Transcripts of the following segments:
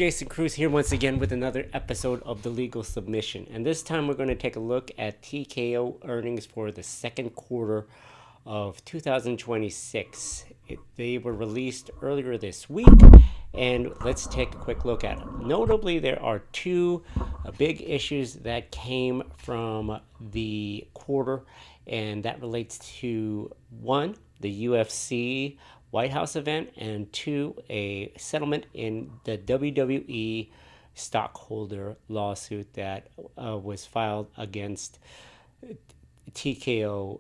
Jason Cruz here once again with another episode of The Legal Submission. And this time we're going to take a look at TKO earnings for the second quarter of 2026. They were released earlier this week, and let's take a quick look at them. Notably, there are two big issues that came from the quarter, and that relates to one, the UFC White House event, and two, a settlement in the WWE stockholder lawsuit that was filed against TKO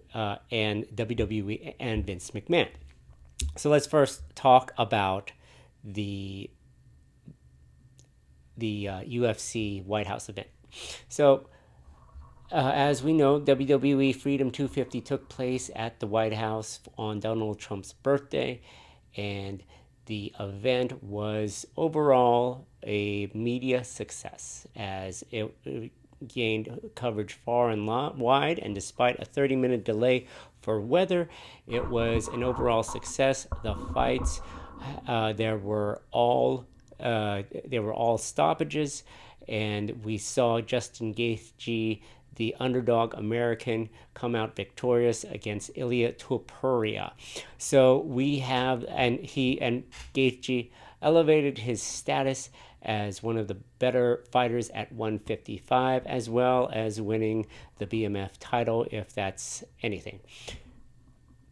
and WWE and Vince McMahon. So let's first talk about the UFC White House event. So as we know, WWE Freedom 250 took place at the White House on Donald Trump's birthday, and the event was overall a media success as it gained coverage far and wide, and despite a 30-minute delay for weather, it was an overall success. The fights, there were all stoppages, and we saw Justin Gaethje, the underdog American, come out victorious against Ilia Topuria. So we have, and Gaethje elevated his status as one of the better fighters at 155, as well as winning the BMF title, if that's anything.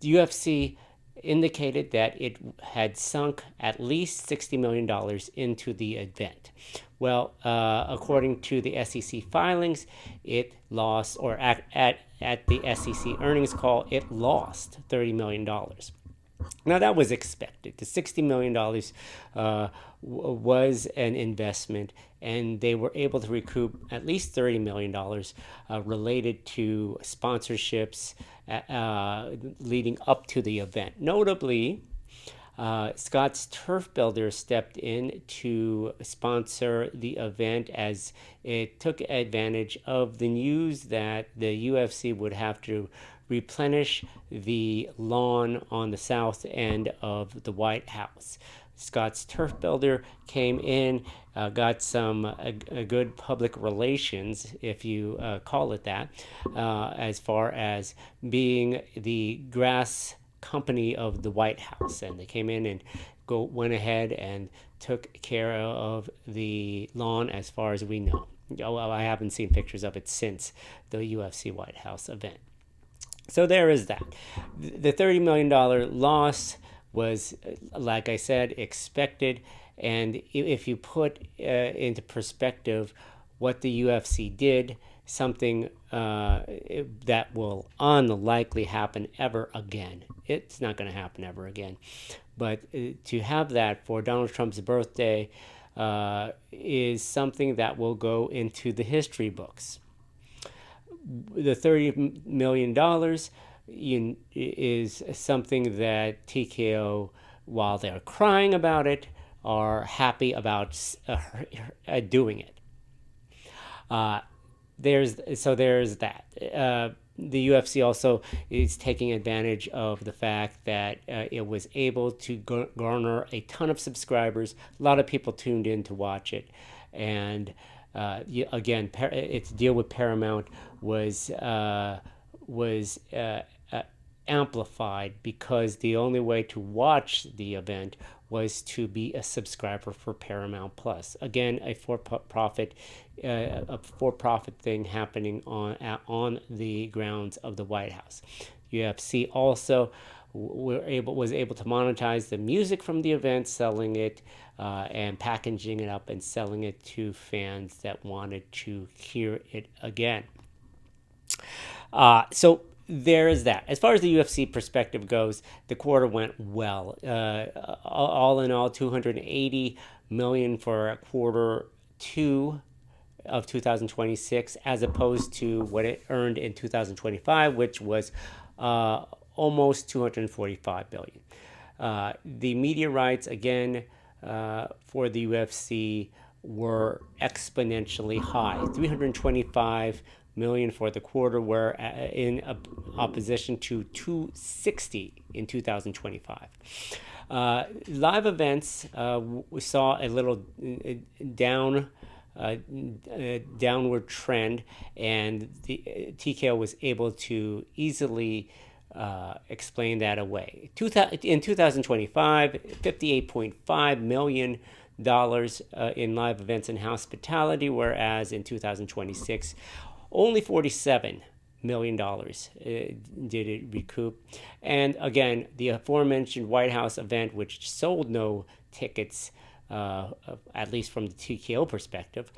The UFC indicated that it had sunk at least $60 million into the event. Well, according to the SEC filings, it lost, or at the SEC earnings call, it lost $30 million. Now, that was expected. The $60 million was an investment, and they were able to recoup at least $30 million related to sponsorships leading up to the event. Notably, Scott's Turf Builder stepped in to sponsor the event as it took advantage of the news that the UFC would have to replenish the lawn on the south end of the White House. Scott's Turf Builder came in, got some a good public relations, if you call it that, as far as being the grass company of the White House, and they came in and went ahead and took care of the lawn as far as we know. I haven't seen pictures of it since the UFC White House event. So there is that. The $30 million loss was, like I said, expected, and if you put into perspective what the UFC did, something that will unlikely happen ever again. It's not going to happen ever again. But to have that for Donald Trump's birthday is something that will go into the history books. The $30 million is something that TKO, while they're crying about it, are happy about doing it. There's that. The UFC also is taking advantage of the fact that it was able to garner a ton of subscribers. A lot of people tuned in to watch it, and again, its deal with Paramount was amplified because the only way to watch the event was to be a subscriber for Paramount Plus. Again, a for-profit thing happening on the grounds of the White House. UFC also was able to monetize the music from the event, selling it and packaging it up and selling it to fans that wanted to hear it again. So there is that. As far as the UFC perspective goes, the quarter went well. All in all, $280 million for quarter two of 2026, as opposed to what it earned in 2025, which was almost $245 billion. The media rights, again, for the UFC were exponentially high, $325 million for the quarter, were in opposition to $260 in 2025. Live events, we saw a little down downward trend, and the TKO was able to easily explain that away. In 2025, $58.5 million in live events and hospitality, whereas in 2026, only $47 million did it recoup. And again, the aforementioned White House event, which sold no tickets, at least from the TKO perspective,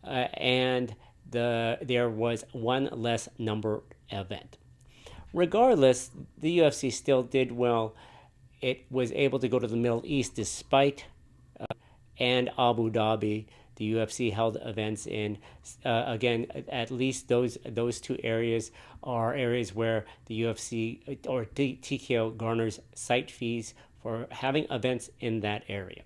and there was one less number event. Regardless, the UFC still did well. It was able to go to the Middle East despite and Abu Dhabi. The UFC held events in. Again, at least those two areas are areas where the UFC or TKO garners site fees for having events in that area.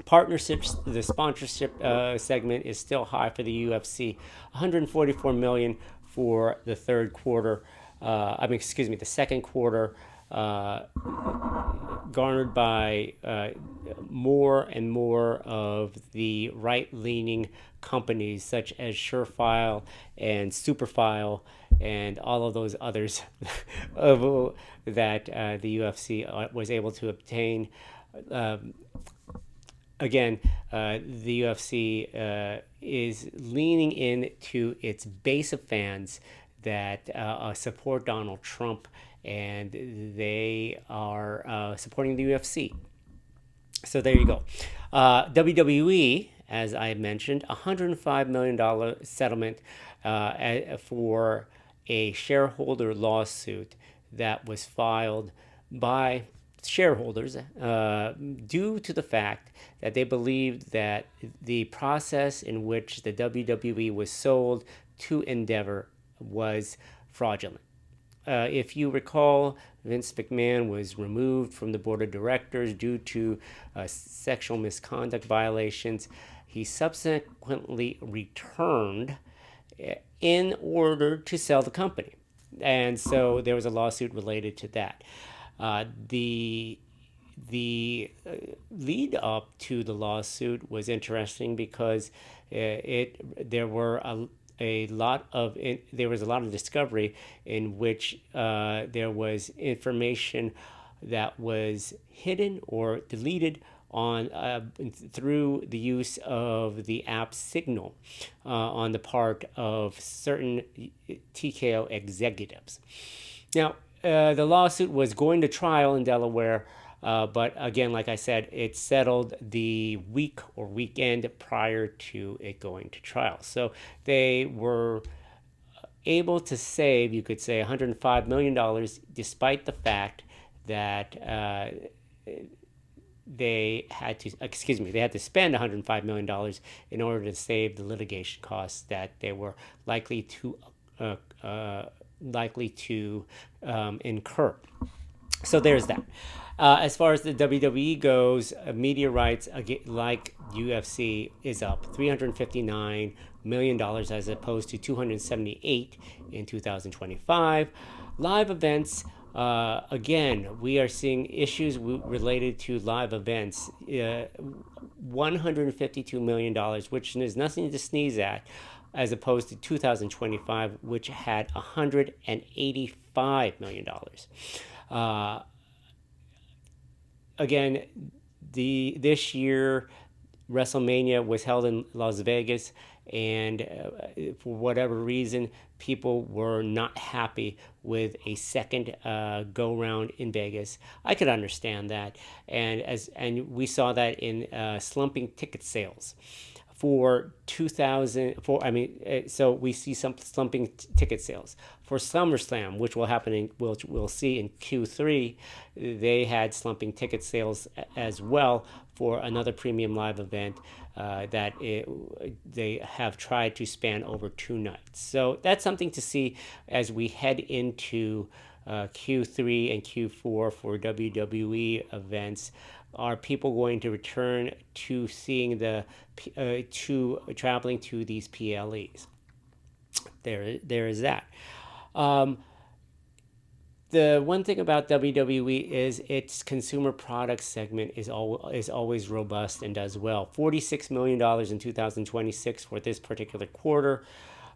Partnerships, the sponsorship segment is still high for the UFC, 144 million for the third quarter. The second quarter, garnered by more and more of the right-leaning companies such as Surefile and Superfile and all of those others that the UFC was able to obtain. Again, the UFC is leaning into its base of fans that support Donald Trump, and they are supporting the UFC. So there you go. WWE, as I mentioned, $105 million settlement for a shareholder lawsuit that was filed by shareholders due to the fact that they believed that the process in which the WWE was sold to Endeavor was fraudulent. If you recall, Vince McMahon was removed from the board of directors due to sexual misconduct violations. He subsequently returned in order to sell the company. And so there was a lawsuit related to that. The lead up to the lawsuit was interesting because there was a lot of discovery in which there was information that was hidden or deleted on through the use of the app Signal on the part of certain TKO executives. Now, the lawsuit was going to trial in Delaware, but again, like I said, it settled the week or weekend prior to it going to trial. So they were able to save, you could say, $105 million, despite the fact that they had to spend $105 million in order to save the litigation costs that they were likely to incur. So there's that. As far as the WWE goes, media rights, like UFC, is up $359 million as opposed to $278 in 2025. Live events, again, we are seeing issues related to live events. $152 million, which is nothing to sneeze at, as opposed to 2025, which had $185 million. Again, this year, WrestleMania was held in Las Vegas, and for whatever reason, people were not happy with a second go round in Vegas. I could understand that, and we saw that in slumping ticket sales. For 2004, so we see some slumping ticket sales for SummerSlam, which we'll see in Q3. They had slumping ticket sales as well for another premium live event they have tried to span over 2 nights. So that's something to see as we head into Q3 and Q4 for WWE events. Are people going to return to seeing to traveling to these PLEs? There is that. The one thing about WWE is its consumer products segment is always robust and does well. $46 million in 2026 for this particular quarter,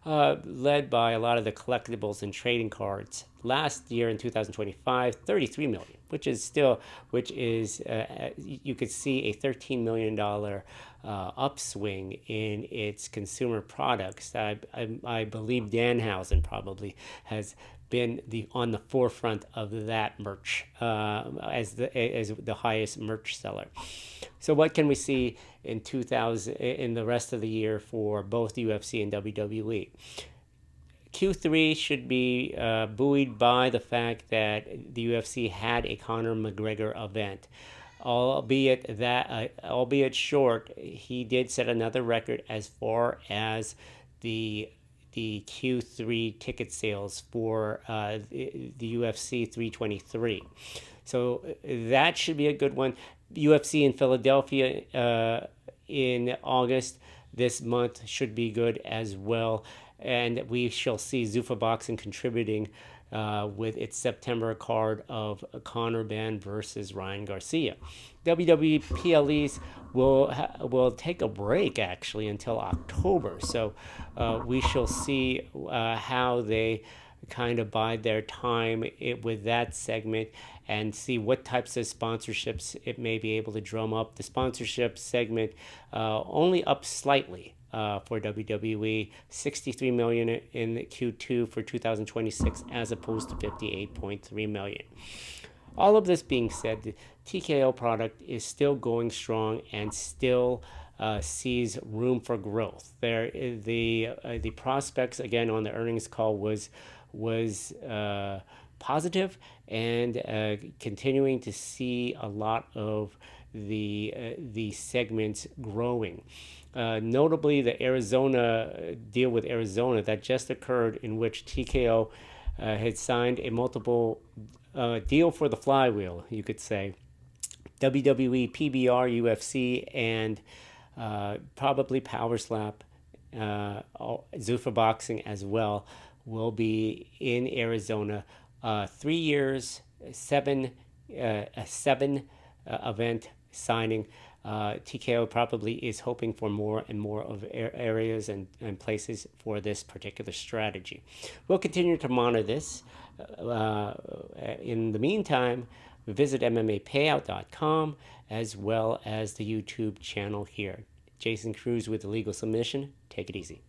led by a lot of the collectibles and trading cards. Last year in 2025, 33 million, which is you could see a $13 million upswing in its consumer products. I believe Danhausen probably has been on the forefront of that merch as the highest merch seller. So what can we see in 2000 in the rest of the year for both UFC and WWE? Q3 should be buoyed by the fact that the UFC had a Conor McGregor event. Albeit short, he did set another record as far as the Q3 ticket sales for the UFC 323. So that should be a good one. UFC in Philadelphia in August this month should be good as well. And we shall see Zuffa Boxing contributing with its September card of Conor Benn versus Ryan Garcia. WWE PLEs will take a break actually until October, so we shall see how they kind of bide their time with that segment and see what types of sponsorships it may be able to drum up. The sponsorship segment only up slightly for WWE, 63 million in Q2 for 2026 as opposed to 58.3 million. All of this being said, the TKO product is still going strong and still sees room for growth. The prospects again on the earnings call was positive, and continuing to see a lot of the segments growing. Notably, the Arizona deal with Arizona that just occurred, in which TKO had signed a multiple deal for the flywheel, you could say. WWE, PBR, UFC, and probably Power Slap, Zuffa Boxing as well, will be in Arizona. 3 years, seven event signing. TKO probably is hoping for more and more of areas and places for this particular strategy. We'll continue to monitor this. In the meantime, visit MMApayout.com as well as the YouTube channel here. Jason Cruz with the Legal Submission. Take it easy.